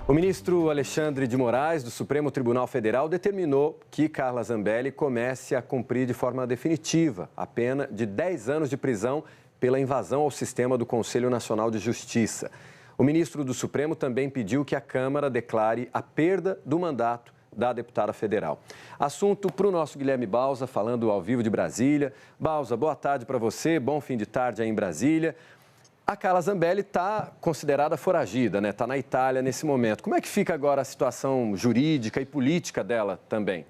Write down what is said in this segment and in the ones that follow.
O ministro Alexandre de Moraes, do Supremo Tribunal Federal, determinou que Carla Zambelli comece a cumprir de forma definitiva a pena de 10 anos de prisão pela invasão ao sistema do Conselho Nacional de Justiça. O ministro do Supremo também pediu que a Câmara declare a perda do mandato da deputada federal. Assunto para o nosso Guilherme Bausa, falando ao vivo de Brasília. Bausa, boa tarde para você, bom fim de tarde aí em Brasília. A Carla Zambelli está considerada foragida, né? Está na Itália nesse momento. Como é que fica agora a situação jurídica e política dela também?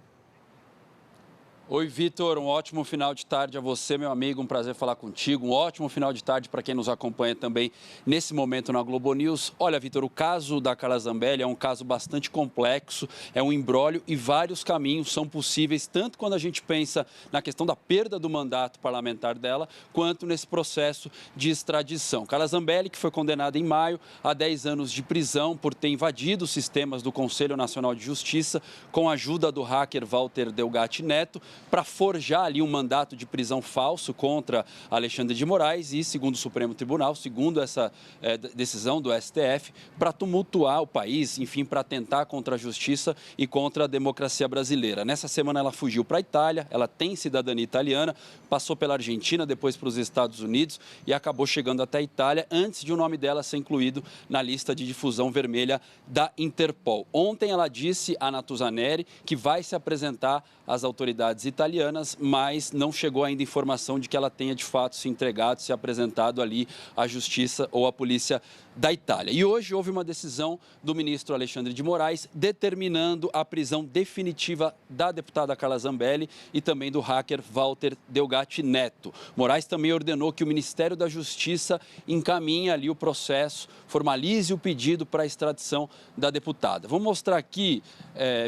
Oi, Vitor, um ótimo final de tarde a você, meu amigo, um prazer falar contigo. Um ótimo final de tarde para quem nos acompanha também nesse momento na Globo News. Olha, Vitor, o caso da Carla Zambelli é um caso bastante complexo, é um imbróglio e vários caminhos são possíveis, tanto quando a gente pensa na questão da perda do mandato parlamentar dela, quanto nesse processo de extradição. Carla Zambelli, que foi condenada em maio a 10 anos de prisão por ter invadido os sistemas do Conselho Nacional de Justiça com a ajuda do hacker Walter Delgatti Neto, para forjar ali um mandato de prisão falso contra Alexandre de Moraes e, segundo o Supremo Tribunal, segundo essa decisão do STF, para tumultuar o país, enfim, para atentar contra a justiça e contra a democracia brasileira. Nessa semana ela fugiu para a Itália, ela tem cidadania italiana, passou pela Argentina, depois para os Estados Unidos e acabou chegando até a Itália antes de o nome dela ser incluído na lista de difusão vermelha da Interpol. Ontem ela disse a Natuzaneri que vai se apresentar às autoridades italianas, mas não chegou ainda informação de que ela tenha de fato se entregado, se apresentado ali à Justiça ou à Polícia da Itália. E hoje houve uma decisão do ministro Alexandre de Moraes determinando a prisão definitiva da deputada Carla Zambelli e também do hacker Walter Delgatti Neto. Moraes também ordenou que o Ministério da Justiça encaminhe ali o processo, formalize o pedido para a extradição da deputada. Vou mostrar aqui,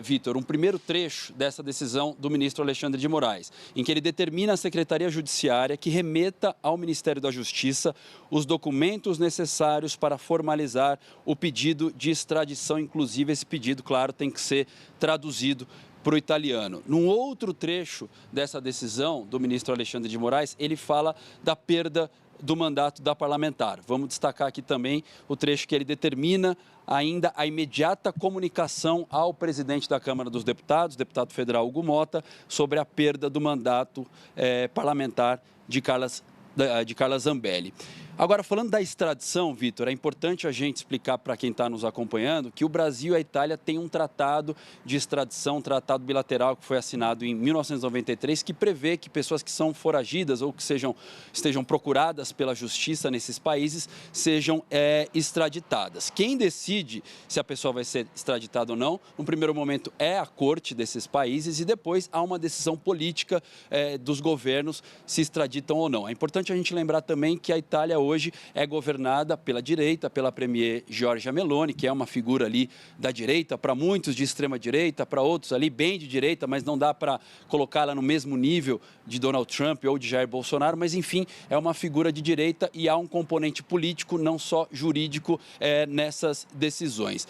Vitor, um primeiro trecho dessa decisão do ministro Alexandre de Moraes, em que ele determina à Secretaria Judiciária que remeta ao Ministério da Justiça os documentos necessários para formalizar o pedido de extradição. Inclusive, esse pedido, claro, tem que ser traduzido para o italiano. Num outro trecho dessa decisão do ministro Alexandre de Moraes, ele fala da perda do mandato da parlamentar. Vamos destacar aqui também o trecho que ele determina ainda a imediata comunicação ao presidente da Câmara dos Deputados, deputado federal Hugo Mota, sobre a perda do mandato parlamentar de Carla Zambelli. Agora, falando da extradição, Vitor, é importante a gente explicar para quem está nos acompanhando que o Brasil e a Itália têm um tratado de extradição, um tratado bilateral que foi assinado em 1993, que prevê que pessoas que são foragidas ou que estejam procuradas pela justiça nesses países sejam extraditadas. Quem decide se a pessoa vai ser extraditada ou não, no primeiro momento é a corte desses países e depois há uma decisão política dos governos se extraditam ou não. É importante a gente lembrar também que a Itália hoje é governada pela direita, pela premier Giorgia Meloni, que é uma figura ali da direita, para muitos de extrema direita, para outros ali bem de direita, mas não dá para colocá-la no mesmo nível de Donald Trump ou de Jair Bolsonaro, mas enfim, é uma figura de direita e há um componente político, não só jurídico, nessas decisões.